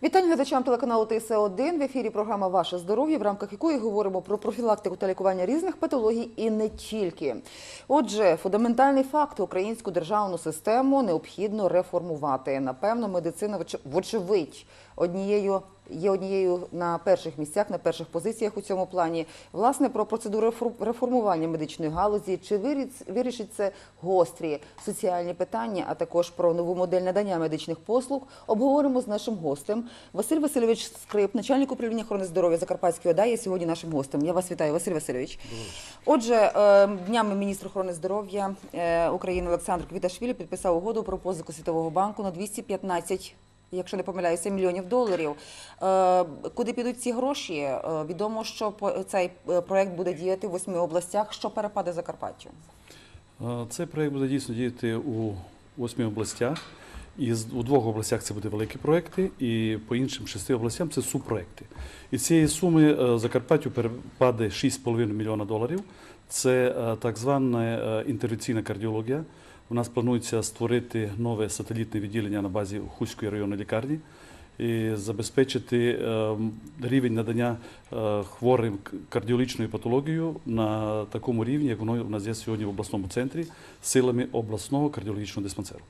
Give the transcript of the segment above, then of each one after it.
Вітання глядачам телеканалу ТС1. В ефірі програма «Ваше здоров'я», в рамках якої говоримо про профілактику та лікування різних патологій і не тільки. Отже, фундаментальний факт: українську державну систему необхідно реформувати. Напевно, медицина, вочевидь, є однією на перших місцях, на перших позиціях у цьому плані. Власне, про процедуру реформування медичної галузі, чи вирішить це гострі соціальні питання, а також про нову модель надання медичних послуг, обговоримо з нашим гостем. Василь Васильович Скрип, начальник управління охорони здоров'я Закарпатської ОДА, є сьогодні нашим гостем. Я вас вітаю, Василь Васильович. Отже, днями міністр охорони здоров'я України Олександр Квіташвілі підписав угоду про позику Світового банку на 215, якщо не помиляюся, мільйонів доларів. Куди підуть ці гроші? Відомо, що цей проєкт буде діяти в 8 областях. Що перепаде Закарпаттю? Цей проєкт буде дійсно діяти у 8 областях. І у 2 областях це будуть великі проєкти, і по іншим 6 областям це субпроєкти. І цієї суми Закарпаттю перепаде 6,5 мільйона доларів. Це так звана інтервенційна кардіологія. У нас планується створити нове сателітне відділення на базі Хуської районної лікарні і забезпечити рівень надання хворим кардіологічною патологією на такому рівні, як воно у нас є сьогодні в обласному центрі, силами обласного кардіологічного диспансеру.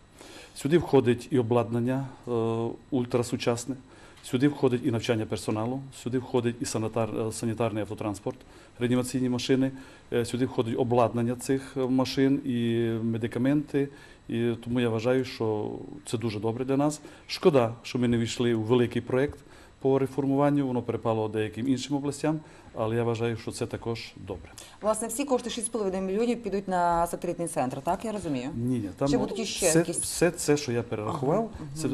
Сюди входить і обладнання ультрасучасне, сюди входить і навчання персоналу, сюди входить і санітарний автотранспорт, реанімаційні машини, сюди входить обладнання цих машин і медикаменти. І тому я вважаю, що це дуже добре для нас. Шкода, що ми не війшли у великий проєкт по реформуванню, воно перепало деяким іншим областям, але я вважаю, що це також добре. Власне, всі кошти 6,5 мільйонів підуть на сателітний центр, так я розумію? Ні, там чи будуть іще якісь? Все це, що я перерахував, це,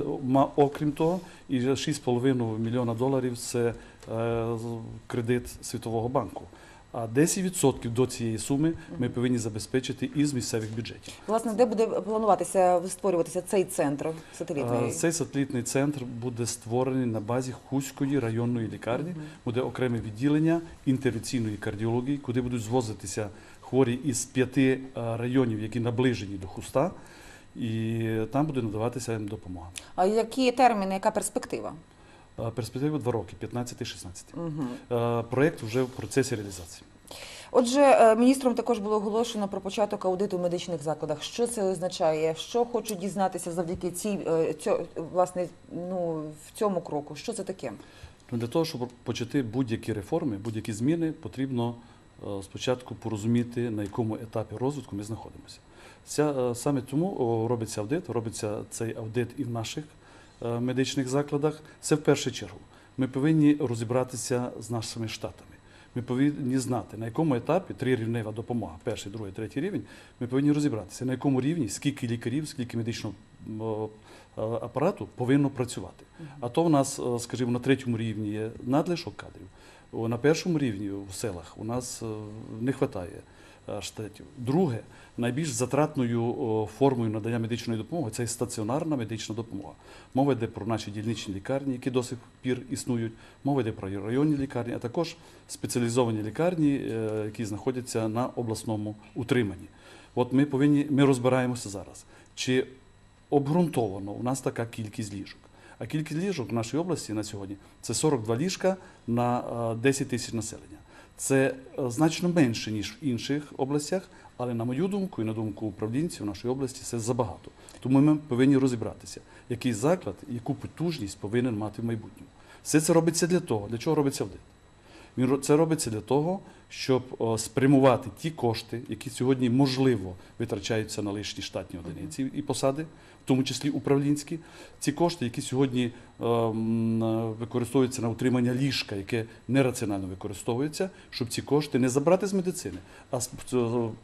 окрім того, і 6,5 мільйона доларів – це кредит Світового банку. А 10% до цієї суми ми повинні забезпечити із місцевих бюджетів. Власне, де буде плануватися, створюватися цей центр сателітний? Цей сателітний центр буде створений на базі Хуської районної лікарні. Буде окреме відділення інтервенційної кардіології, куди будуть звозитися хворі із 5 районів, які наближені до Хуста, і там буде надаватися їм допомога. А які терміни, яка перспектива? Перспектива 2 роки, 15-16. Проєкт вже в процесі реалізації. Отже, міністром також було оголошено про початок аудиту в медичних закладах. Що це означає? Що хочуть дізнатися завдяки в цьому кроку? Що це таке? Для того, щоб почати будь-які реформи, будь-які зміни, потрібно спочатку порозуміти, на якому етапі розвитку ми знаходимося. Саме тому робиться цей аудит і в наших медичних закладах. Це в першу чергу. Ми повинні розібратися з нашими штатами. Ми повинні знати, на якому етапі 3-рівнева допомога, перший, другий, третій рівень, ми повинні розібратися, на якому рівні, скільки лікарів, скільки медичного апарату повинно працювати. А то в нас, скажімо, на 3-му рівні є надлишок кадрів, на 1-му рівні в селах у нас не вистачає штатів. Друге, найбільш затратною формою надання медичної допомоги – це стаціонарна медична допомога. Мова йде про наші дільничні лікарні, які до сих пір існують, мова йде про районні лікарні, а також спеціалізовані лікарні, які знаходяться на обласному утриманні. От ми розбираємося зараз, чи обґрунтовано у нас така кількість ліжок. А кількість ліжок в нашій області на сьогодні – це 42 ліжка на 10 тисяч населення. Це значно менше, ніж в інших областях, але на мою думку і на думку управлінців нашої області це забагато. Тому ми повинні розібратися, який заклад, яку потужність повинен мати в майбутньому. Все це робиться для того. Для чого робиться аудит? Це робиться для того, щоб спрямувати ті кошти, які сьогодні, можливо, витрачаються на лишні штатні одиниці і посади, в тому числі управлінські. Ці кошти, які сьогодні використовуються на утримання ліжка, яке нераціонально використовується, щоб ці кошти не забрати з медицини, а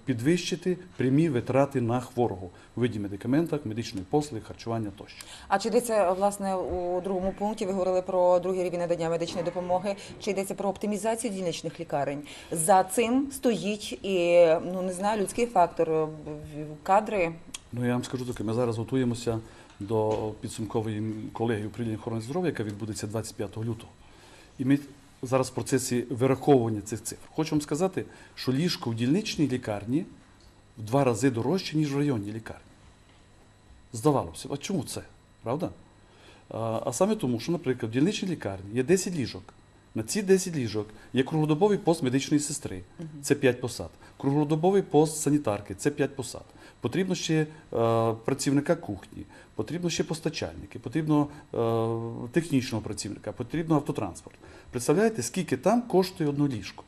підвищити прямі витрати на хворого у виді медикаментів, медичної послуги, харчування тощо. А чи йдеться, власне, у другому пункті, ви говорили про другий рівень надання медичної допомоги, чи йдеться про оптимізацію дільничних лікарень? За цим стоїть і, не знаю, людський фактор, кадри. Я вам скажу таке, ми зараз готуємося до підсумкової колегії управління охорони здоров'я, яка відбудеться 25 лютого. І ми зараз в процесі вираховування цих цифр. Хочу вам сказати, що ліжко в дільничній лікарні в 2 рази дорожче, ніж в районній лікарні. Здавалося б, а чому це? Правда? А саме тому, що, наприклад, в дільничній лікарні є 10 ліжок. На ці 10 ліжок є круглодобовий пост медичної сестри, це 5 посад. Круглодобовий пост санітарки, це 5 посад. Потрібно ще працівника кухні, потрібно ще постачальники, потрібно технічного працівника, потрібно автотранспорт. Представляєте, скільки там коштує одне ліжко?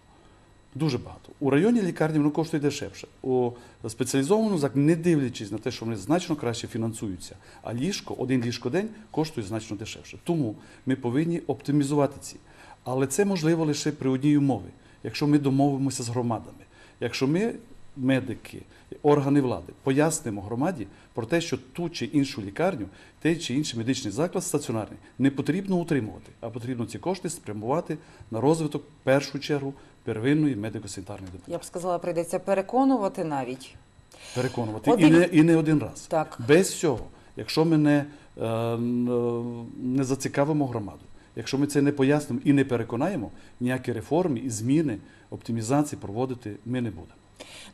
Дуже багато. У районній лікарні воно коштує дешевше. У спеціалізованому закладі, не дивлячись на те, що вони значно краще фінансуються, а один ліжко-день коштує значно дешевше. Тому ми повинні оптимізувати ці. Але це можливо лише при одній умові, якщо ми домовимося з громадами. Якщо ми, медики, органи влади, пояснимо громаді про те, що ту чи іншу лікарню, той чи інший медичний заклад стаціонарний не потрібно утримувати, а потрібно ці кошти спрямувати на розвиток, в першу чергу, первинної медико-санітарної допомоги. Я б сказала, прийдеться переконувати навіть. Переконувати. Один- І не один раз. Так. Без цього, якщо ми не зацікавимо громаду, якщо ми це не пояснимо і не переконаємо, ніякі реформи і зміни, оптимізації проводити ми не будемо.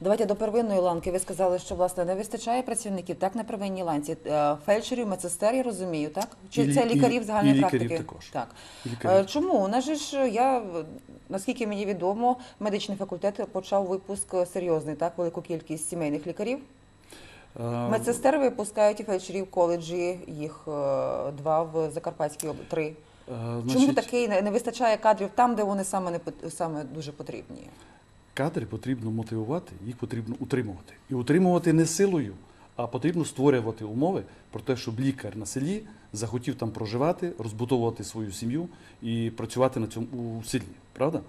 Давайте до первинної ланки. Ви сказали, що, власне, не вистачає працівників, так, на первинній ланці. Фельдшерів, медсестер, я розумію, так? Чи це лікарів загальної практики? І лікарів також. Так. Лікарів. Чому? У нас же ж, наскільки мені відомо, медичний факультет почав випуск серйозний, так, велику кількість сімейних лікарів. Медсестер випускають і фельдшерів коледжі, їх 2 в Закарпатській області, 3. Чому такий не вистачає кадрів там, де вони саме дуже потрібні? Кадри потрібно мотивувати, їх потрібно утримувати. І утримувати не силою, а потрібно створювати умови про те, щоб лікар на селі захотів там проживати, розбудовувати свою сім'ю і працювати на цьому у селі. Правда?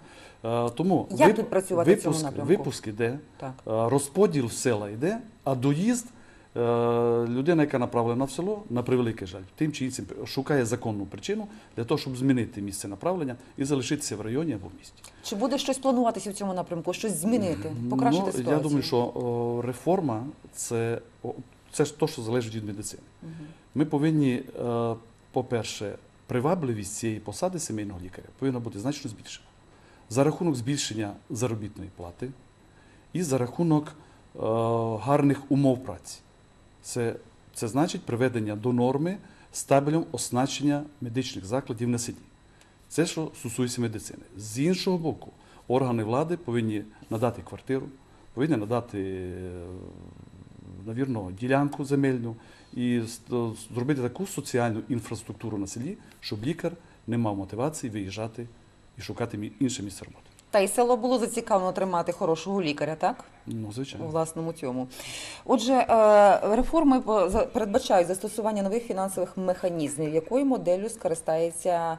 Тому Як тут працювати в цьому напрямку? випуск іде, Так. розподіл села йде, а доїзд людина, яка направлена в село, на превеликий жаль, тим чи іншим шукає законну причину для того, щоб змінити місце направлення і залишитися в районі або в місті. Чи буде щось плануватися в цьому напрямку, щось змінити, покращити ситуацію? Я думаю, що реформа це ж те, що залежить від медицини. Ми повинні, по-перше, привабливість цієї посади сімейного лікаря повинна бути значно збільшена. За рахунок збільшення заробітної плати і за рахунок гарних умов праці. Це значить приведення до норми стабелем оснащення медичних закладів на селі. Це, що стосується медицини. З іншого боку, органи влади повинні надати квартиру, повинні надати, навірно, ділянку земельну і зробити таку соціальну інфраструктуру на селі, щоб лікар не мав мотивації виїжджати і шукати інше місце роботи. Та й село було зацікавлено тримати хорошого лікаря, так? Ну, звичайно. У власному цьому. Отже, реформи передбачають застосування нових фінансових механізмів. Якою моделлю скористається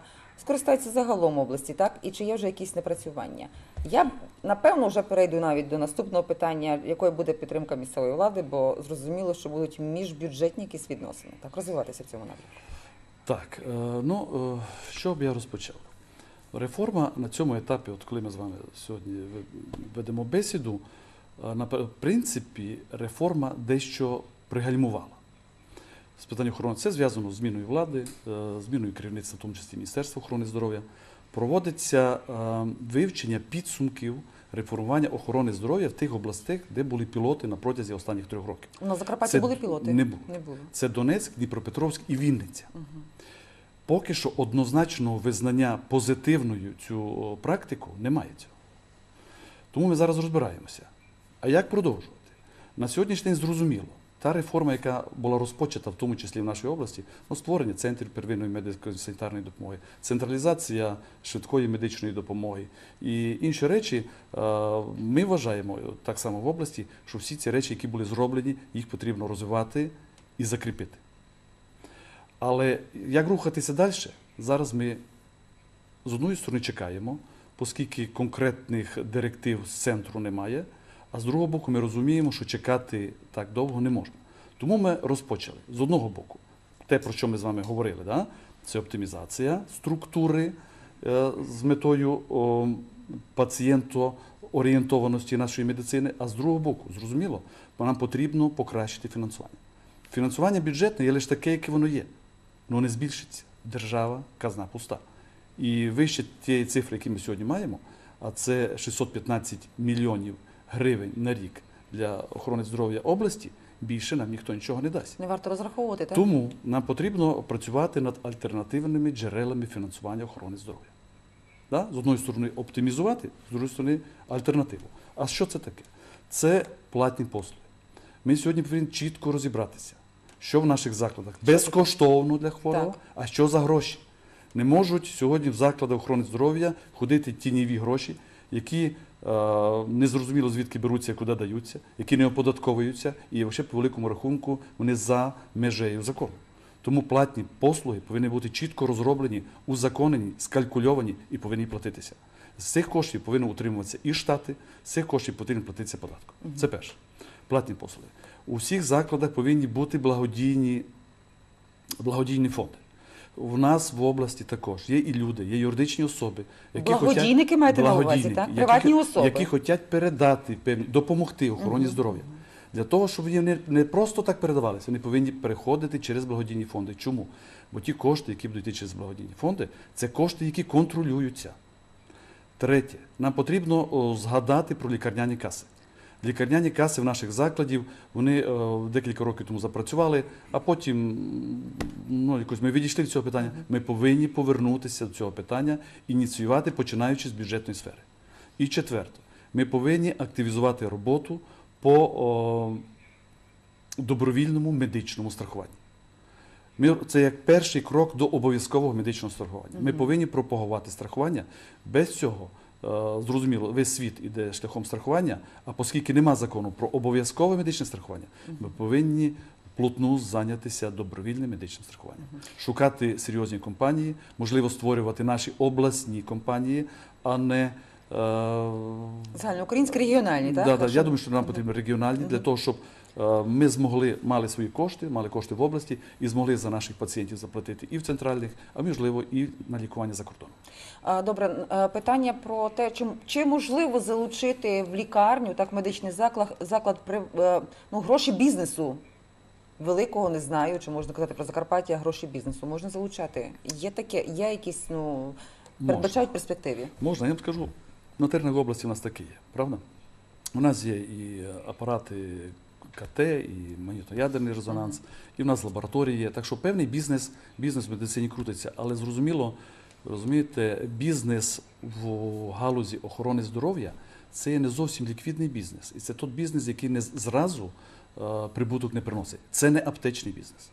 загалом області, так? І чи є вже якісь напрацювання? Я, напевно, вже перейду навіть до наступного питання, якою буде підтримка місцевої влади, бо зрозуміло, що будуть міжбюджетні якісь відносини. Так, розвиватися в цьому напрямку. Так, що б я розпочав? Реформа на цьому етапі, от коли ми з вами сьогодні ведемо бесіду, в принципі, реформа дещо пригальмувала. З питань охорони це зв'язано з зміною влади, зміною керівництва, в тому числі Міністерства охорони здоров'я. Проводиться вивчення підсумків реформування охорони здоров'я в тих областях, де були пілоти на протязі останніх 3 років. На Закарпатті були пілоти? Не було. Не було. Це Донецьк, Дніпропетровськ і Вінниця. Поки що однозначного визнання позитивною цю практику немає цього. Тому ми зараз розбираємося. А як продовжувати? На сьогоднішній день зрозуміло, та реформа, яка була розпочата, в тому числі в нашій області, створення центрів первинної медико-санітарної допомоги, централізація швидкої медичної допомоги і інші речі, ми вважаємо так само в області, що всі ці речі, які були зроблені, їх потрібно розвивати і закріпити. Але як рухатися далі? Зараз ми з одної сторони чекаємо, оскільки конкретних директив з центру немає, а з другого боку ми розуміємо, що чекати так довго не можна. Тому ми розпочали. З одного боку, те, про що ми з вами говорили, да? Це оптимізація структури з метою пацієнтоорієнтованості нашої медицини, а з другого боку, зрозуміло, нам потрібно покращити фінансування. Фінансування бюджетне є лише таке, яке воно є. Воно не збільшиться. Держава, казна пуста. І вище тієї цифри, які ми сьогодні маємо, а це 615 мільйонів гривень на рік для охорони здоров'я області, більше нам ніхто нічого не дасть. Не варто розраховувати, так? Тому нам потрібно працювати над альтернативними джерелами фінансування охорони здоров'я. Да? З одної сторони оптимізувати, з другої сторони альтернативу. А що це таке? Це платні послуги. Ми сьогодні повинні чітко розібратися, що в наших закладах безкоштовно для хворого, Так. а що за гроші. Не можуть сьогодні в закладах охорони здоров'я ходити тіньові гроші, які незрозуміло звідки беруться і куди даються, які не оподатковуються, і взагалі по великому рахунку вони за межею закону. Тому платні послуги повинні бути чітко розроблені, узаконені, скалькульовані і повинні платитися. З цих коштів повинні утримуватися і штати, з цих коштів повинні платитися податку. Це перше. Платні послуги. У всіх закладах повинні бути благодійні фонди. У нас в області також є і люди, є юридичні особи, які Благодійники маєте на увазі, так? Приватні особи. які хочуть передати, допомогти охороні здоров'я. Для того, щоб вони не просто так передавалися, вони повинні переходити через благодійні фонди. Чому? Бо ті кошти, які будуть йти через благодійні фонди, це кошти, які контролюються. Третє. Нам потрібно згадати про лікарняні каси. Лікарняні каси в наших закладів, вони декілька років тому запрацювали, а потім якось ми відійшли від цього питання. Ми повинні повернутися до цього питання, ініціювати, починаючи з бюджетної сфери. І четверте. Ми повинні активізувати роботу по добровільному медичному страхуванню. Це як перший крок до обов'язкового медичного страхування. Ми повинні пропагувати страхування. Без цього, зрозуміло, весь світ іде шляхом страхування, а оскільки нема закону про обов'язкове медичне страхування, ми повинні плотно зайнятися добровільним медичним страхуванням. Шукати серйозні компанії, можливо, створювати наші обласні компанії, а не загальноукраїнські, регіональні, так? Я думаю, що нам потрібні регіональні, для того, щоб ми мали свої кошти, мали кошти в області і змогли за наших пацієнтів заплатити і в центральних, а можливо і на лікування за кордоном. Добре, питання про те, чи можливо залучити в лікарню, так, в медичний заклад гроші бізнесу. Великого не знаю, чи можна казати про Закарпаття, гроші бізнесу. Можна залучати? Є таке, є якісь, передбачають перспективі? Можна, я вам скажу, на теренах області у нас таке є, правда? У нас є і апарати КТ, і магнітоядерний резонанс, і в нас лабораторії є. Так що певний бізнес в медицині крутиться, але зрозуміло, розумієте, бізнес в галузі охорони здоров'я – це є не зовсім ліквідний бізнес. І це той бізнес, який не зразу прибуток не приносить. Це не аптечний бізнес.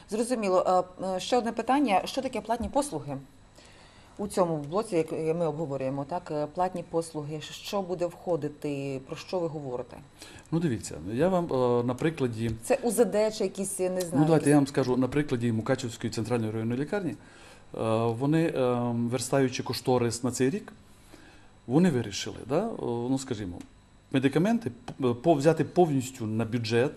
Зрозуміло. Ще одне питання. Що таке платні послуги? У цьому блоці, як ми обговорюємо, так, платні послуги, що буде входити, про що ви говорите? Дивіться, я вам на прикладі... Це УЗД чи якісь, не знаю... давайте я вам скажу, на прикладі Мукачівської центральної районної лікарні, вони, верстаючи кошторис на цей рік, вони вирішили, скажімо, медикаменти, взяти повністю на бюджет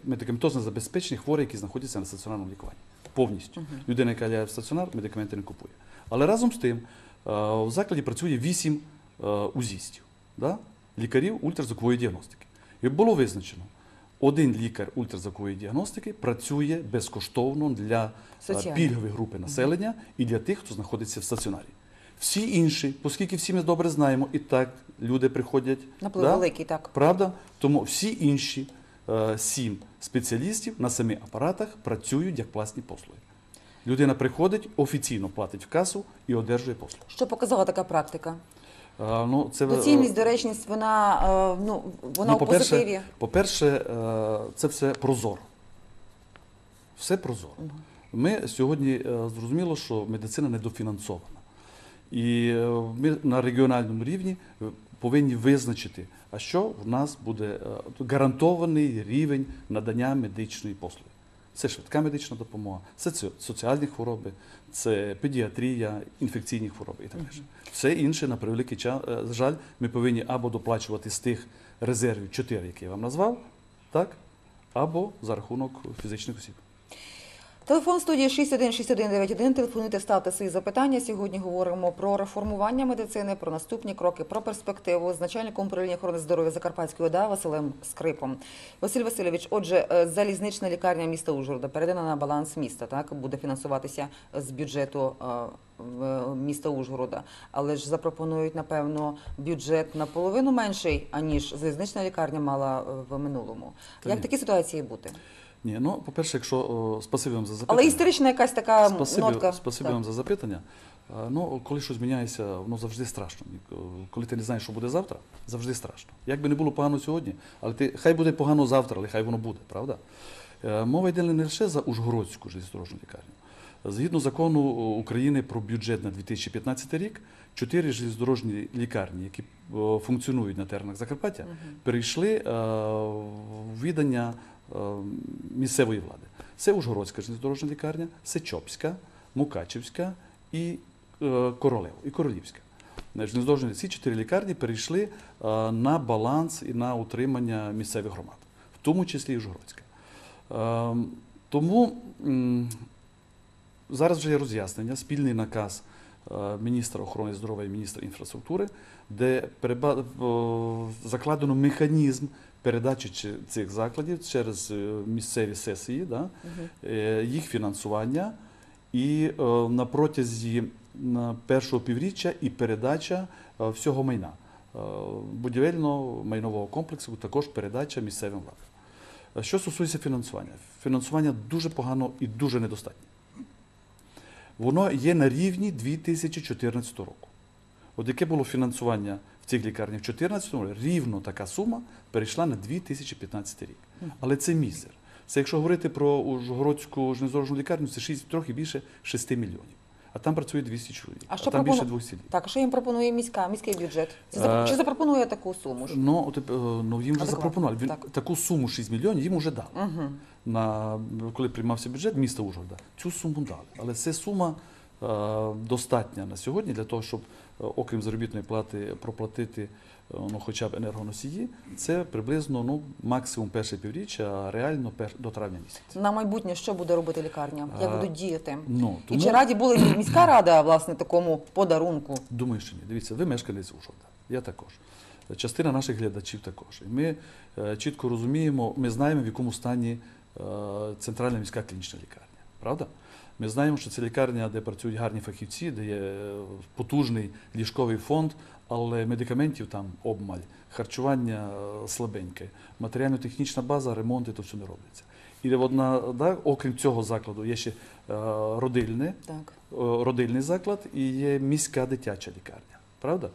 медикаментозне забезпечення хворих, які знаходяться на стаціонарному лікуванні. Повністю. Людина, яка лягає в стаціонар, медикаменти не купує. Але разом з тим в закладі працює 8 УЗІстів, лікарів ультразвукової діагностики. І було визначено, один лікар ультразвукової діагностики працює безкоштовно для пільгової групи населення і для тих, хто знаходиться в стаціонарі. Всі інші, оскільки всі ми добре знаємо, і так люди приходять, наплив великий, так. Правда? Тому всі інші 7 спеціалістів на 7 апаратах працюють як платні послуги. Людина приходить, офіційно платить в касу і одержує послуги. Що показала така практика? Доцільність, доречність, вона у позитиві? По-перше, це все прозоро. Все прозоро. Ми сьогодні зрозуміло, що медицина недофінансована. І ми на регіональному рівні повинні визначити, а що в нас буде гарантований рівень надання медичної послуги. Це швидка медична допомога, це соціальні хвороби, це педіатрія, інфекційні хвороби і так далі. Все інше, на превеликий жаль, ми повинні або доплачувати з тих резервів 4, які я вам назвав, так, або за рахунок фізичних осіб. Телефон студії 616191. Телефонуйте, ставте свої запитання. Сьогодні говоримо про реформування медицини, про наступні кроки, про перспективу з начальником управління охорони здоров'я Закарпатської ОДА Василем Скрипом. Василь Васильович, отже, залізнична лікарня міста Ужгорода передана на баланс міста, так? Буде фінансуватися з бюджету міста Ужгорода. Але ж запропонують, напевно, бюджет наполовину менший, аніж залізнична лікарня мала в минулому. Як в такій ситуації бути? Ні, ну, по-перше, якщо спасибі вам за запитання. Але історична якась така нотка. Спасибі вам за запитання. Ну, коли щось міняється, воно завжди страшно. Коли ти не знаєш, що буде завтра, завжди страшно. Як би не було погано сьогодні, але хай буде погано завтра, але хай воно буде, правда? Мова йде не лише за Ужгородську железнодорожну лікарню. Згідно закону України про бюджет на 2015 рік, 4 железнодорожні лікарні, які функціонують на теренах Закарпаття, перейшли в відання місцевої влади. Це Ужгородська железнодорожна лікарня, Сечопська, Мукачівська і Королівська. Железнодорожні, ці 4 лікарні перейшли на баланс і на утримання місцевих громад, в тому числі і Ужгородська. Тому зараз вже є роз'яснення, спільний наказ міністра охорони здоров'я і міністра інфраструктури, де закладено механізм передачі цих закладів через місцеві сесії, їх фінансування і на протязі першого півріччя і передача всього майна. Будівельного майнового комплексу також передача місцевим владам. Що стосується фінансування. Фінансування дуже погано і дуже недостатньо. Воно є на рівні 2014 року. От яке було фінансування в цих лікарнях в 2014 році, рівно така сума перейшла на 2015 рік. Але це мізер. Це якщо говорити про Ужгородську железнодорожну лікарню, це трохи більше 6 мільйонів. А там працює 200 чоловік, а там більше 200 лікарів. Так, а що їм пропонує міський бюджет? Чи запропонує таку суму? Ну, їм вже запропонували. Таку суму 6 мільйонів їм вже дали. Коли приймався бюджет міста Ужгорода, цю суму дали. Але це сума достатня на сьогодні для того, щоб, окрім заробітної плати, проплатити хоча б енергоносії. Це приблизно максимум перше півріччя, а реально до травня місяця. На майбутнє що буде робити лікарня? Як будуть діяти? І Тому... чи раді були міська рада, власне, такому подарунку? Думаю, що ні. Дивіться, ви мешканець Ужгорода, я також. Частина наших глядачів також. І ми чітко розуміємо, ми знаємо, в якому стані центральна міська клінічна лікарня. Правда? Ми знаємо, що це лікарня, де працюють гарні фахівці, де є потужний ліжковий фонд, але медикаментів там обмаль, харчування слабеньке, матеріально-технічна база, ремонти, то все не робиться. І окрім цього закладу є ще родильний заклад і є міська дитяча лікарня. Правда?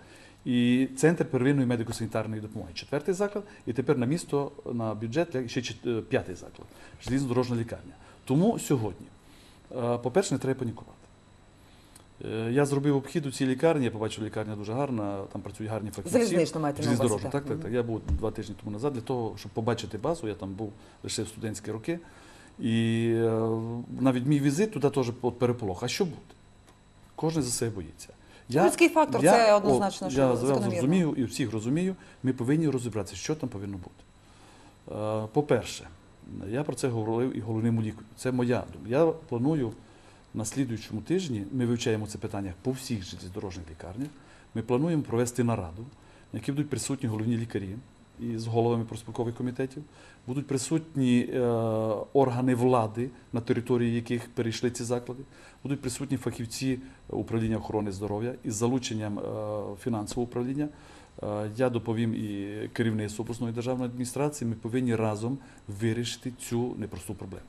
І центр первинної медико-санітарної допомоги. 4-й заклад, і тепер на місто, на бюджет ще 5-й заклад, железнодорожна лікарня. Тому сьогодні, по-перше, не треба панікувати. Я зробив обхід у цій лікарні, я побачив, лікарня дуже гарна, там працюють гарні фахівці. Залізнична маєте на увазі, так. Я був 2 тижні тому назад для того, щоб побачити базу, я там був лише в студентські роки. І навіть мій візит туди теж переполох. А що буде? Кожен за себе боїться. Людський фактор, це однозначно, що я зрозумію і всіх розумію, ми повинні розібратися, що там повинно бути. По-перше, я про це говорив і головному лікарю. Це моя думка. Я планую на слідуючому тижні, ми вивчаємо це питання по всіх железнодорожних лікарнях, ми плануємо провести нараду, на якій будуть присутні головні лікарі з головами профспілкових комітетів, будуть присутні органи влади, на території яких перейшли ці заклади, будуть присутні фахівці управління охорони здоров'я із залученням фінансового управління. Я доповім і керівництву обласної державної адміністрації, ми повинні разом вирішити цю непросту проблему.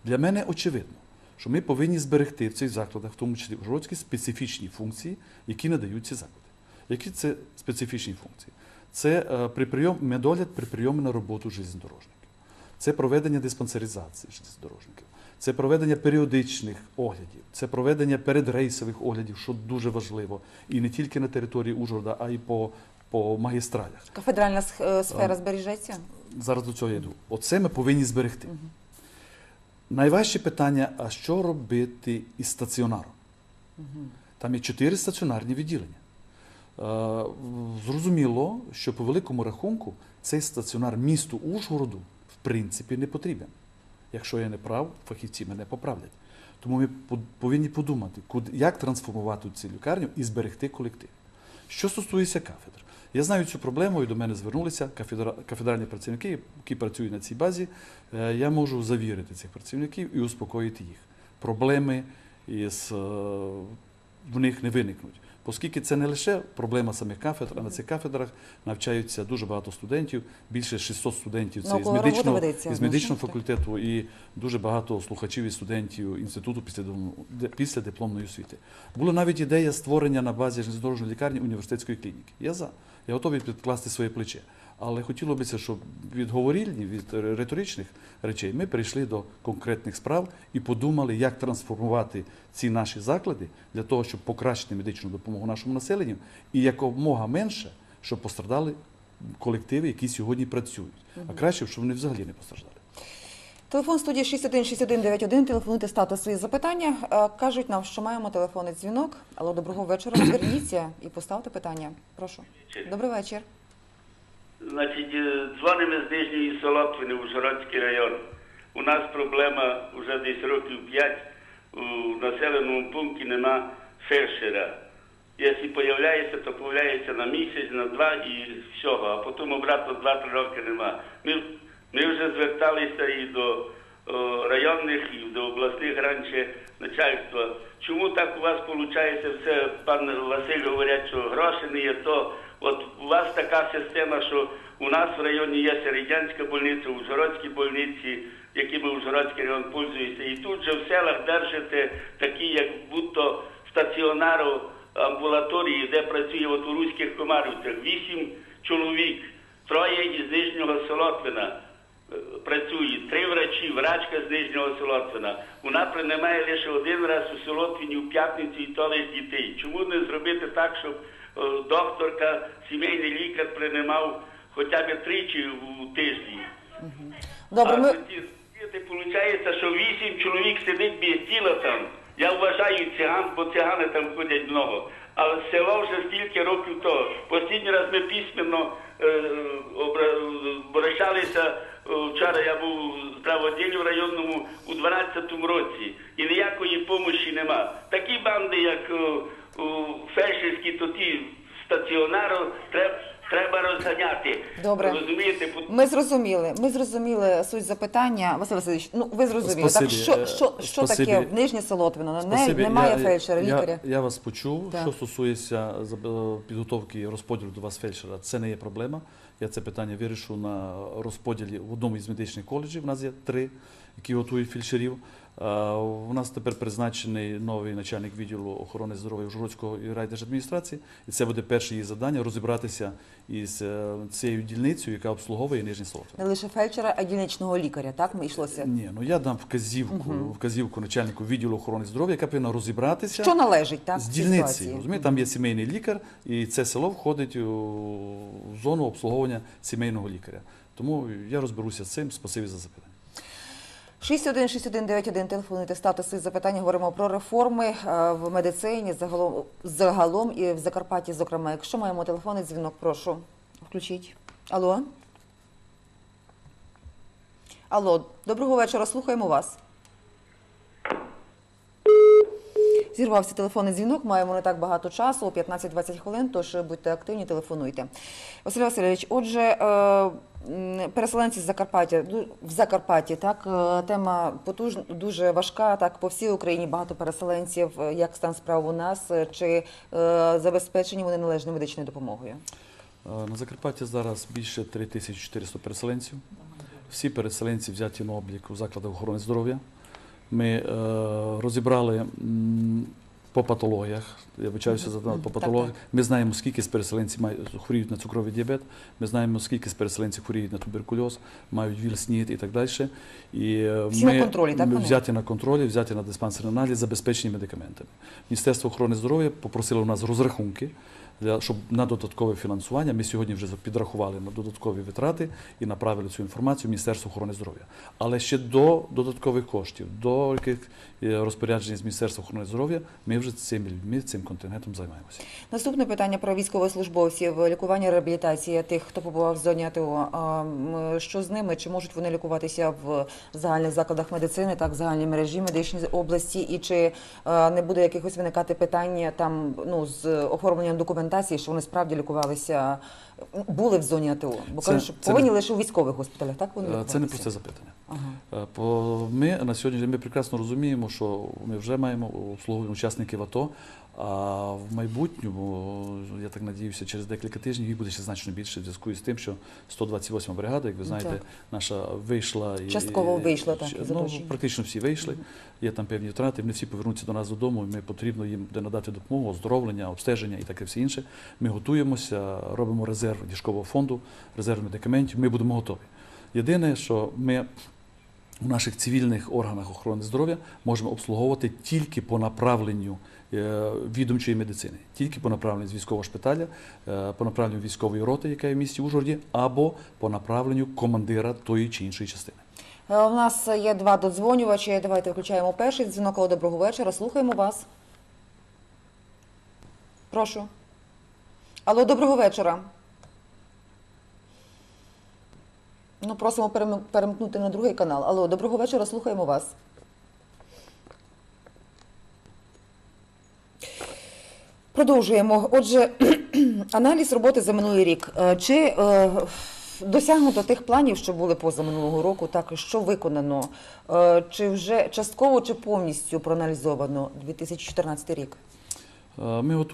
Для мене очевидно, що ми повинні зберегти в цих закладах, в тому числі ужгородські, специфічні функції, які надають ці заклади. Які це специфічні функції? Це медогляд при прийомі на роботу железнодорожників. Це проведення диспансеризації железнодорожників. Це проведення періодичних оглядів. Це проведення передрейсових оглядів, що дуже важливо. І не тільки на території Ужгорода, а й по магістралях. Федеральна сфера збережеться? Зараз до цього я йду. Оце ми повинні зберегти. Найважче питання, а що робити із стаціонаром? Там є 4 стаціонарні відділення. Зрозуміло, що по великому рахунку цей стаціонар місту Ужгороду в принципі не потрібен. Якщо я не прав, фахівці мене поправлять. Тому ми повинні подумати, як трансформувати цю лікарню і зберегти колектив. Що стосується кафедр, я знаю цю проблему, і до мене звернулися кафедральні працівники, які працюють на цій базі. Я можу завірити цих працівників і успокоїти їх. Проблеми в них не виникнуть. Оскільки це не лише проблема самих кафедр, а на цих кафедрах навчаються дуже багато студентів, більше 600 студентів це із медичного факультету і дуже багато слухачів і студентів інституту післядипломної освіти. Була навіть ідея створення на базі железнодорожної лікарні університетської клініки. Я готовий підкласти своє плече. Але хотілося б, щоб від говорільні, від риторичних речей ми перейшли до конкретних справ і подумали, як трансформувати ці наші заклади для того, щоб покращити медичну допомогу нашому населенню і якомога менше, щоб постраждали колективи, які сьогодні працюють. А краще, щоб вони взагалі не постраждали. Телефон студії 616191. Телефонуйте, ставте свої запитання. Кажуть нам, що маємо телефонний дзвінок. Алло, доброго вечора. Зверніться і поставте питання. Прошу. Добрий вечір. Значить, дзвонимо з Нижньої Солотвини, Ужгородський район. У нас проблема вже десь років 5. У населеному пункті нема фельдшера. Якщо з'являється, то з'являється на місяць, на 2 і всього. А потім обратно 2-3 роки нема. Ми вже зверталися і до районних, і до обласних раніше начальства. Чому так у вас виходить все, пан Василь говорить, що гроші не є то. От у вас така система, що у нас в районі є Середянська больниця, Ужгородські больниці, якими Ужгородський район пользується. І тут же в селах держите такі, як будто стаціонару амбулаторії, де працює от у Руських Комарівцях 8 чоловік, 3 із Нижнього Солотвина працюють, 3 врачі, врачка з Нижнього Солотвина. Вона приймає лише 1 раз у Солотвині в п'ятницю і то лише дітей. Чому не зробити так, щоб докторка, сімейний лікар приймав хоча б 3 у тиждень? Добре, Виходить, що 8 чоловік сидить без тіла там. Я вважаю циган, бо цигани там ходять много. Але село вже стільки років того. Останній раз ми письменно обращалися. Вчора я був в здравоотделі в районному у 12-му році. І ніякої допомоги нема. Такі банди, як фельдшерські, то ті стаціонару, треба розганяти. Добре. Розумієте? Ми зрозуміли суть запитання. Василь Васильович, ну ви зрозуміли, так? Що таке в Нижнє Солотвино? Немає фельдшера, лікаря? Я вас почув. Що стосується підготовки розподілу до вас фельдшера, це не є проблема. Я це питання вирішу на розподілі в одному із медичних коледжів. У нас є 3, які готують фельдшерів. У нас тепер призначений новий начальник відділу охорони здоров'я Ужгородської райдержадміністрації. І це буде перше її завдання – розібратися із цією дільницею, яка обслуговує Нижній Солотвин. Не лише фельдшера, а дільничного лікаря, так? Ми йшлося? Ні, я дам вказівку начальнику відділу охорони здоров'я, яка повинна розібратися. Що належить, так, з дільниці. Там є сімейний лікар, і це село входить у зону обслуговування сімейного лікаря. Тому я розберуся з цим. Спасибі за запитання. 616191, телефонуйте, ставте свої запитання. Говоримо про реформи в медицині, загалом і в Закарпатті, зокрема. Якщо маємо телефонний дзвінок, прошу, включіть. Алло? Алло, доброго вечора, слухаємо вас. Зірвався телефонний дзвінок, маємо не так багато часу, 15-20 хвилин, тож будьте активні, телефонуйте. Василь Васильович, отже, переселенці з Закарпаття, в Закарпатті, так, тема потужна, дуже важка, так, по всій Україні багато переселенців, як стан справ у нас, чи забезпечені вони належною медичною допомогою? На Закарпатті зараз більше 3400 переселенців. Всі переселенці взяті на облік у закладах охорони здоров'я. Ми розібрали по патологіях, я вибачаюся за по патологіях. Ми знаємо, скільки з переселенців хворіють на цукровий діабет, ми знаємо, скільки з переселенців хворіють на туберкульоз, мають ВІЛ-СНІД і так далі. І всі на контролі, так? Взяті на контролі, взяті на диспансерний аналіз, забезпечені медикаментами. Міністерство охорони здоров'я попросило у нас розрахунки щоб на додаткове фінансування ми сьогодні вже підрахували на додаткові витрати і направили цю інформацію в Міністерство охорони здоров'я. Але ще до додаткових коштів, до яких розпоряджень з Міністерства охорони здоров'я, ми вже цими людьми, цим контингентом займаємося. Наступне питання про військовослужбовців, лікування, реабілітація тих, хто побував в зоні АТО. Що з ними? Чи можуть вони лікуватися в загальних закладах медицини, так, в загальній мережі медичної області? І чи не буде якихось виникати питання там, з оформленням документації, що вони справді лікувалися, були в зоні АТО? Бо кажуть, що повинні лише у військових госпіталях, так вони лікувалися? Це не просте запитання. Ага. Ми на сьогодні прекрасно розуміємо, що ми вже маємо обслуговуємо учасників АТО, а в майбутньому, я так надіюся, через декілька тижнів їх буде ще значно більше в зв'язку з тим, що 128-ма бригада, як ви знаєте, так, наша вийшла. Частково вийшла, так, із ну, оточення. практично всі вийшли, є там певні втрати, вони всі повернуться до нас додому, і ми потрібно їм надати допомогу, оздоровлення, обстеження і таке все інше. Ми готуємося, робимо резерв ліжкового фонду, резерв медикаментів, ми будемо готові. Єдине, що ми у наших цивільних органах охорони здоров'я можемо обслуговувати тільки по направленню відомчої медицини, тільки по направленню з військового шпиталя, по направленню військової роти, яка є в місті Ужгороді, або по направленню командира тої чи іншої частини. У нас є два додзвонювачі. Давайте включаємо перший дзвінок. Алло, доброго вечора. Слухаємо вас. Прошу. Алло, доброго вечора. Просимо перемкнути на другий канал. Алло, доброго вечора, слухаємо вас. Продовжуємо. Отже, аналіз роботи за минулий рік. Чи досягнуто тих планів, що були позаминулого року, так, що виконано? Чи вже частково, чи повністю проаналізовано 2014 рік? Ми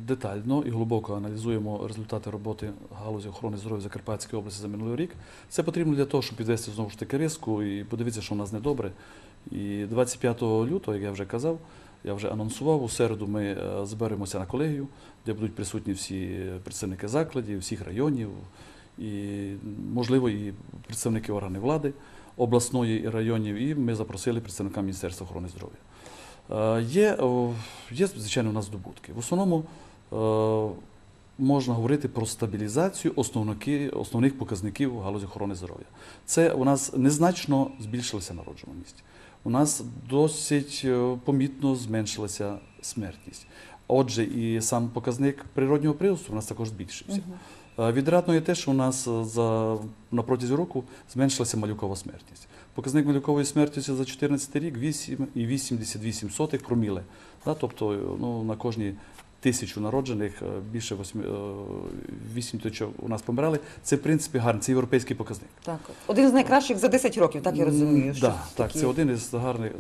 детально і глибоко аналізуємо результати роботи галузі охорони здоров'я Закарпатської області за минулий рік. Це потрібно для того, щоб підвести знову ж таки риску і подивитися, що в нас недобре. І 25 лютого, як я вже казав, я вже анонсував, у середу ми зберемося на колегію, де будуть присутні всі представники закладів, всіх районів, і, можливо, і представники органів влади обласної і районів, і ми запросили представника Міністерства охорони здоров'я. Є, звичайно, у нас здобутки. В основному можна говорити про стабілізацію основних показників в галузі охорони здоров'я. Це у нас незначно збільшилася народжуваність. У нас досить помітно зменшилася смертність. Отже, і сам показник природнього приросту у нас також збільшився. Відрадно є те, що у нас на протязі року зменшилася малюкова смертність. Показник малюкової смертності за 2014 рік 8,88 проміле. Тобто на кожні 1000 народжених більше 8 точок у нас помирали. Це, в принципі, гарний, це європейський показник. Так, один з найкращих за 10 років, так я розумію. Так, це один із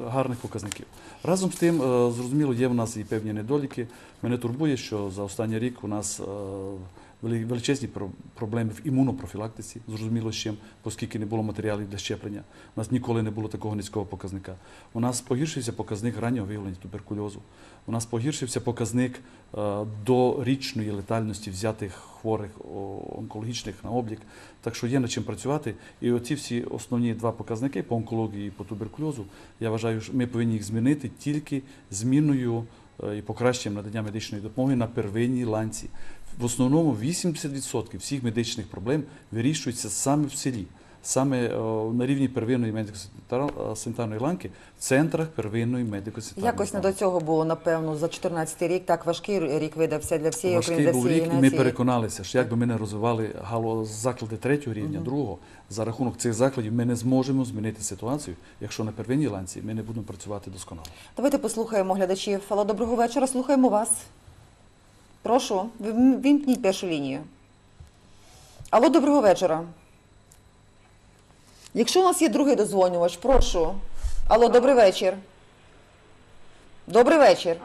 гарних показників. Разом з тим, зрозуміло, є в нас і певні недоліки. Мене турбує, що за останній рік у нас величезні проблеми в імунопрофілактиці, зрозуміло з чим, оскільки не було матеріалів для щеплення. У нас ніколи не було такого низького показника. У нас погіршився показник раннього виявлення туберкульозу. У нас погіршився показник дорічної летальності взятих хворих онкологічних на облік. Так що є над чим працювати. І оці всі основні два показники по онкології і по туберкульозу, я вважаю, що ми повинні їх змінити тільки зміною і покращенням надання медичної допомоги на первинній ланці. В основному 80% всіх медичних проблем вирішуються саме в селі, саме на рівні первинної медико-санітарної ланки, в центрах первинної медико-санітарної ланки. Якось не до цього було, напевно, за 2014 рік. Так, важкий рік видався для всієї України, для важкий був всієї рік, нації. і ми переконалися, що якби ми не розвивали заклади 3-го рівня, 2-го, за рахунок цих закладів ми не зможемо змінити ситуацію, якщо на первинній ланці ми не будемо працювати досконало. Давайте послухаємо глядачів. Алло, доброго вечора, слухаємо вас. Прошу, вімкніть першу лінію. Алло, доброго вечора. Якщо у нас є другий дозвонювач, прошу. Алло, добрий вечір. Добрий вечір.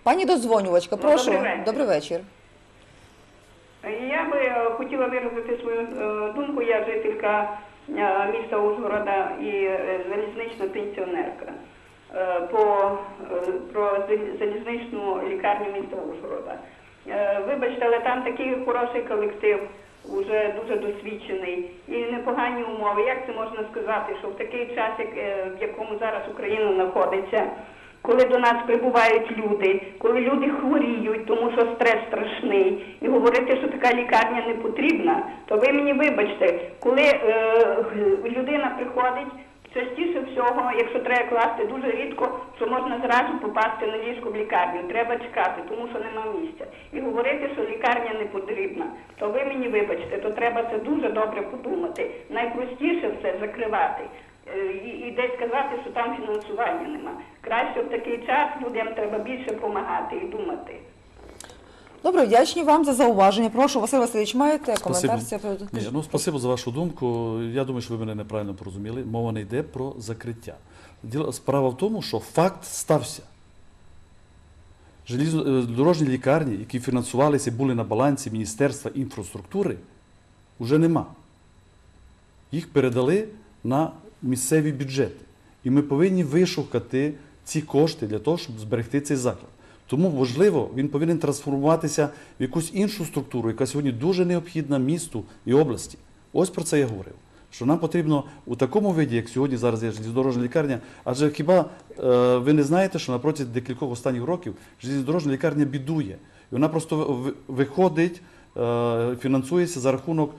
Пані дозвонювачка, прошу. Добрий вечір. Я би хотіла виразити свою думку. Я жителька міста Ужгорода і залізнична пенсіонерка. Про залізничну лікарню міста Ужгорода. Вибачте, але там такий хороший колектив, вже дуже досвідчений і непогані умови. Як це можна сказати, що в такий час, в якому зараз Україна знаходиться, коли до нас прибувають люди, коли люди хворіють, тому що стрес страшний, і говорити, що така лікарня не потрібна, то ви мені вибачте, коли людина приходить, частіше всього, якщо треба класти, дуже рідко, що можна зразу попасти на ліжко в лікарню. Треба чекати, тому що нема місця. І говорити, що лікарня не потрібна, то ви мені вибачте, то треба це дуже добре подумати. Найпростіше все закривати. І десь сказати, що там фінансування нема. Краще в такий час людям треба більше допомагати і думати. Добре, вдячні вам за зауваження. Прошу, Василь Васильович, маєте коментар? Спасибо за вашу думку. Я думаю, що ви мене неправильно порозуміли. Мова не йде про закриття. Справа в тому, що факт стався. Железнодорожні лікарні, які фінансувалися, були на балансі Міністерства інфраструктури, вже нема. Їх передали на місцеві бюджети. І ми повинні вишукати ці кошти для того, щоб зберегти цей заклад. Тому, можливо, він повинен трансформуватися в якусь іншу структуру, яка сьогодні дуже необхідна місту і області. Ось про це я говорив. Що нам потрібно у такому виді, як сьогодні зараз є железнодорожна лікарня, адже хіба ви не знаєте, що напроти декількох останніх років железнодорожна лікарня бідує. І вона просто виходить, фінансується за рахунок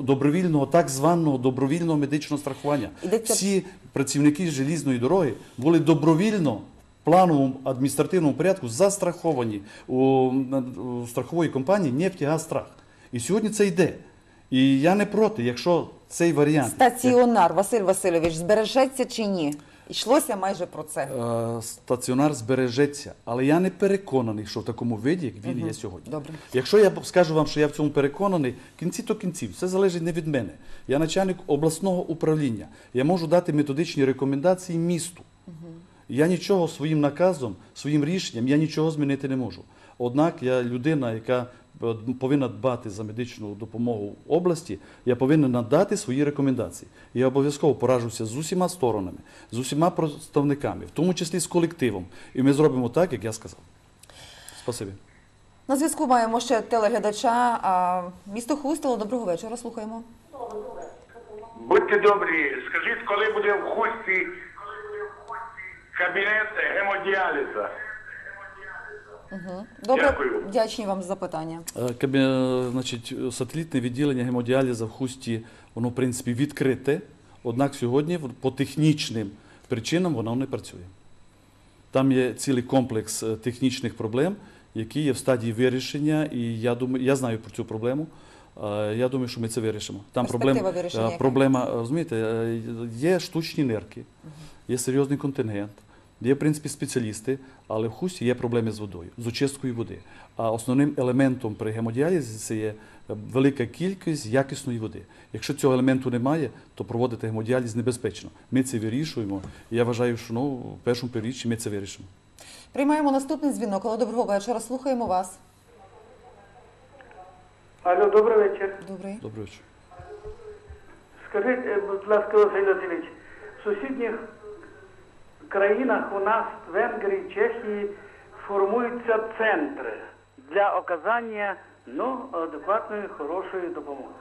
добровільного, так званого добровільного медичного страхування. Всі працівники желізної дороги були добровільно в плановому адміністративному порядку застраховані у страхової компанії «Нефтегазстрах». І сьогодні це йде. І я не проти, якщо цей варіант... Стаціонар, Василь Васильович, збережеться чи ні? Йшлося майже про це. Стаціонар збережеться, але я не переконаний, що в такому виді, як він є сьогодні. Добре. Якщо я скажу вам, що я в цьому переконаний, кінці то кінців, все залежить не від мене. Я начальник обласного управління, я можу дати методичні рекомендації місту. Я нічого своїм наказом, своїм рішенням, я нічого змінити не можу. Однак я людина, яка повинна дбати за медичну допомогу області, я повинен надати свої рекомендації. Я обов'язково поражуся з усіма сторонами, з усіма представниками, в тому числі з колективом. І ми зробимо так, як я сказав. Спасибі. На зв'язку маємо ще телеглядача. Місто Хустило, доброго вечора, слухаємо. Будьте добрі, скажіть, коли буде в Хусті кабінет гемодіаліза? Добре, Дякую. вдячні вам за запитання. Значить, сателітне відділення гемодіаліза в Хусті, воно, в принципі, відкрите, однак сьогодні по технічним причинам воно не працює. Там є цілий комплекс технічних проблем, які є в стадії вирішення, і я знаю про цю проблему. Я думаю, що ми це вирішимо. Там проблема, розумієте, є штучні нирки, є серйозний контингент, є, в принципі, спеціалісти, але в Хусті є проблеми з водою, з очисткою води. А основним елементом при гемодіалізі це є велика кількість якісної води. Якщо цього елементу немає, то проводити гемодіаліз небезпечно. Ми це вирішуємо. І я вважаю, що в першому півріччі ми це вирішимо. Приймаємо наступний дзвінок. Алло, доброго вечора, слухаємо вас. Алло, добрий вечір. Добрий. Добрий вечір. Скажіть, будь ласка, Василь Васильович, в сусідніх країнах у нас, в Венгрії, Чехії, формуються центри для оказання адекватної, хорошої допомоги.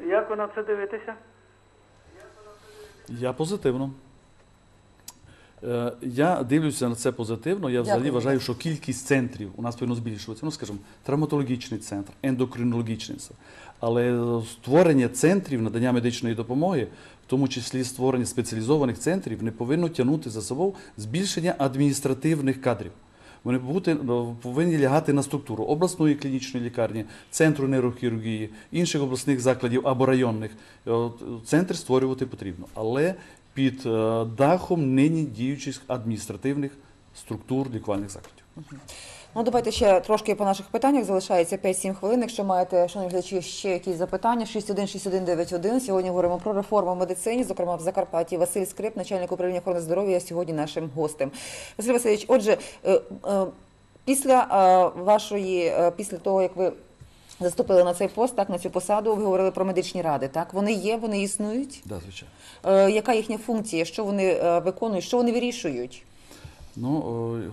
Як ви на це дивитеся? Я позитивно. Я дивлюся на це позитивно. Я взагалі вважаю, що кількість центрів у нас повинно збільшуватися. Скажімо, травматологічний центр, ендокринологічний центр. Але створення центрів надання медичної допомоги, в тому числі створення спеціалізованих центрів, не повинно тягнути за собою збільшення адміністративних кадрів. Вони повинні лягати на структуру обласної клінічної лікарні, центру нейрохірургії, інших обласних закладів або районних. Центр створювати потрібно, але під дахом нині діючих адміністративних структур лікувальних закладів. Ну, давайте ще трошки по наших питаннях. Залишається 5-7 хвилин. Якщо маєте, шановні глядачі, ще якісь запитання, 616191. Сьогодні говоримо про реформу в медицині, зокрема в Закарпатті. Василь Скрип, начальник управління охорони здоров'я, сьогодні нашим гостем. Василь Васильович, отже, після того, як ви заступили на цей пост, так, на цю посаду, ви говорили про медичні ради, так? Вони є, вони існують? Так, звичайно. Яка їхня функція? Що вони виконують? Що вони вирішують?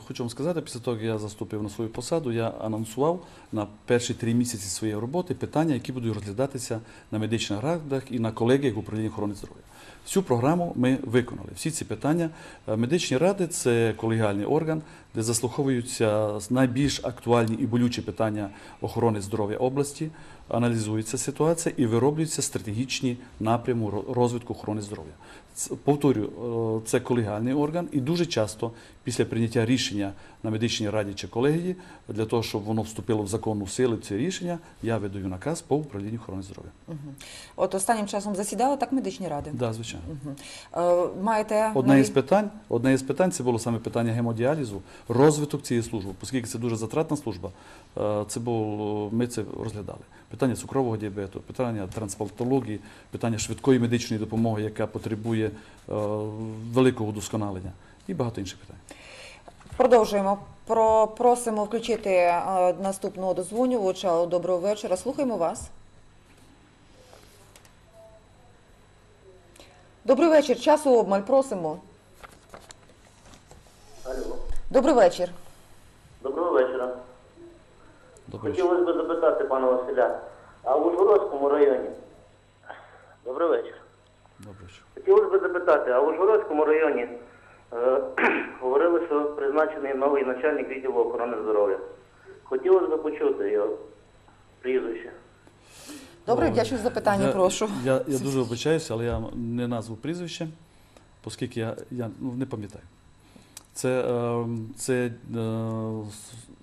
Хочу вам сказати, після того, як я заступив на свою посаду, я анонсував на перші 3 місяці своєї роботи питання, які будуть розглядатися на медичних радах і на колегіях управління охорони здоров'я. Цю програму ми виконали. Всі ці питання. Медичні ради – це колегіальний орган, де заслуховуються найбільш актуальні і болючі питання охорони здоров'я області, аналізується ситуація і вироблюються стратегічні напрями розвитку охорони здоров'я. Повторюю, це колегіальний орган, і дуже часто після прийняття рішення на медичній раді чи колегії, для того, щоб воно вступило в законну силу, це рішення, я видаю наказ по управлінню охорони здоров'я. От останнім часом засідали так медичні ради? Так, звичайно. Маєте Одне із питань це було саме питання гемодіалізу, розвиток цієї служби, оскільки це дуже затратна служба, ми це розглядали. Питання цукрового діабету, питання трансплантології, питання швидкої медичної допомоги, яка потребує великого удосконалення, і багато інших питань. Продовжуємо. Просимо включити наступного дозвонювача. Доброго вечора. Слухаємо вас. Добрий вечір. Часу обмаль. Просимо. Алло. Добрий вечір. Доброго вечора. Добрий вечір. Хотілося б запитати пана Василя, а в Ужгородському районі... Добрий вечір. Добрий вечір. Хотілося б запитати, а в Ужгородському районі говорили, що призначений новий начальник відділу охорони здоров'я. Хотілося б почути його прізвище. Добре, дякую за запитання, прошу. Я дуже вибачаюся, але я не назву прізвище, оскільки я не пам'ятаю. Це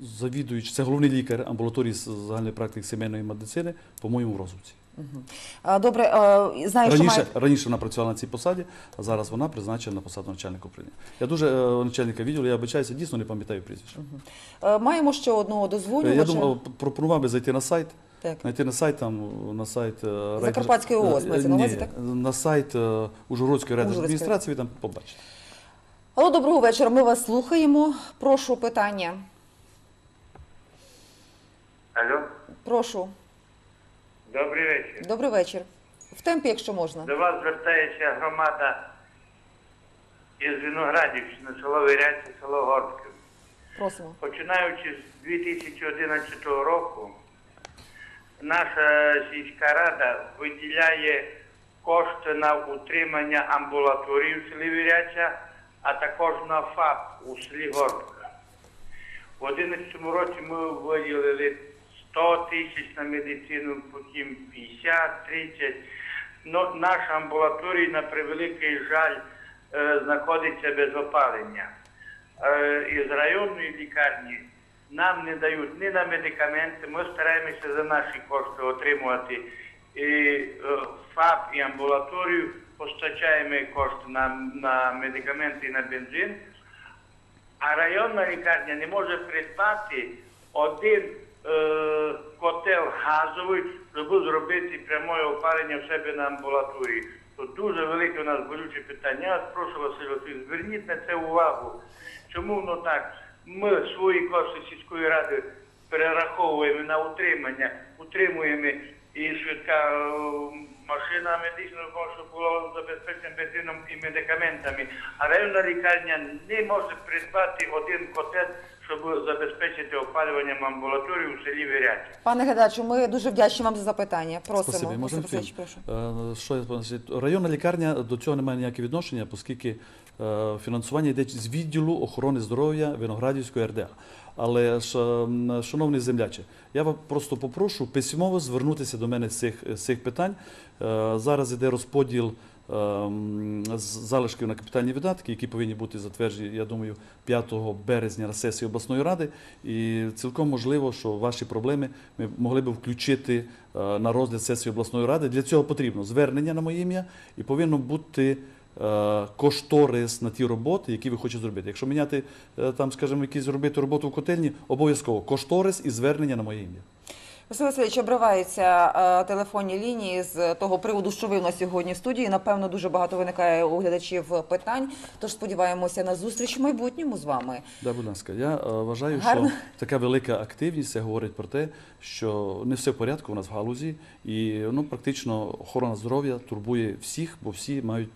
завідуючий, це головний лікар амбулаторії загальної практики сімейної медицини, по-моєму, в Розовці. Добре, знаю, що має... Раніше вона працювала на цій посаді, а зараз вона призначена на посаду начальника управління. Я дуже начальника відділу, я вибачаюся, дійсно не пам'ятаю прізвище. Маємо ще одного дозвонювача. Я думав, пропонував би зайти на сайт. Так. Знайти на сайт, на сайт Закарпатської ООС, мається на увазі, так? На сайт Ужгородської райдержадміністрації, ви там побачите. Алло, доброго вечора, ми вас слухаємо. Прошу питання. Алло, Прошу. добрий вечір. Добрий вечір. В темпі, якщо можна. До вас звертається громада із Виноградівщини, село Виряці, село Горбків. Просимо. Починаючи з 2011 року, наша сільська рада виділяє кошти на утримання амбулаторії в селі Виряча, а також на ФАП у селі Горбка. У 2011 році ми виділили 100 тисяч на медицину, потім 50, 30. Но наша амбулаторія, на превеликий жаль, знаходиться без опалення. Із районної лікарні нам не дають ні на медикаменти, ми стараємося за наші кошти отримувати і ФАП, і амбулаторію, постачаємо кошти на медикаменти і на бензин, а районна лікарня не може придбати один котел газовий, щоб зробити пряме опалення в себе на амбулаторії. Тут дуже велике у нас болюче питання. Я вас прошу, Василь Васильович, зверніть на це увагу. Чому воно так? Ми свої кошти сільської ради перераховуємо на утримання, утримуємо і швидка машина медична, щоб було забезпечена бензином і медикаментами. А районна лікарня не може придбати один котел, щоб забезпечити опалюванням амбулаторії у селі Виряча. Пане глядачу, ми дуже вдячні вам за запитання. Просимо. Спасибі. Можна Василь Васильович, прошу. Що я скажу? Районна лікарня до цього не має ніякого відношення, оскільки фінансування йде з відділу охорони здоров'я Виноградівської РДА. Але, шановні землячі, я вас просто попрошу письмово звернутися до мене з цих питань. Зараз йде розподіл залишків на капітальні видатки, які повинні бути затверджені, я думаю, 5 березня на сесії обласної ради. І цілком можливо, що ваші проблеми ми могли б включити на розгляд сесії обласної ради. Для цього потрібно звернення на моє ім'я і повинно бути кошторис на ті роботи, які ви хочете зробити. Якщо міняти, там, скажімо, якісь зробити роботу в котельні, обов'язково кошторис і звернення на моє ім'я. Василь Васильович, обриваються телефонні лінії з того приводу, що ви в нас сьогодні в студії. Напевно, дуже багато виникає у глядачів питань, тож сподіваємося на зустріч в майбутньому з вами. Да, будь ласка. Я вважаю, Гарно. що така велика активність це говорить про те, що не все в порядку у нас в галузі, і практично охорона здоров'я турбує всіх, бо всі мають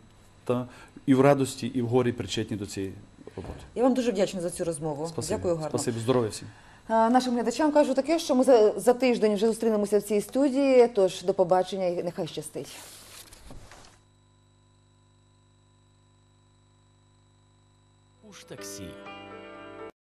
і в радості, і в горі причетні до цієї роботи. Я вам дуже вдячна за цю розмову. Спасибі. Дякую гарно. Спасибі, здоров'я всім. Нашим глядачам кажу таке, що ми за тиждень вже зустрінемося в цій студії, тож до побачення і нехай щастить. Уж таксі.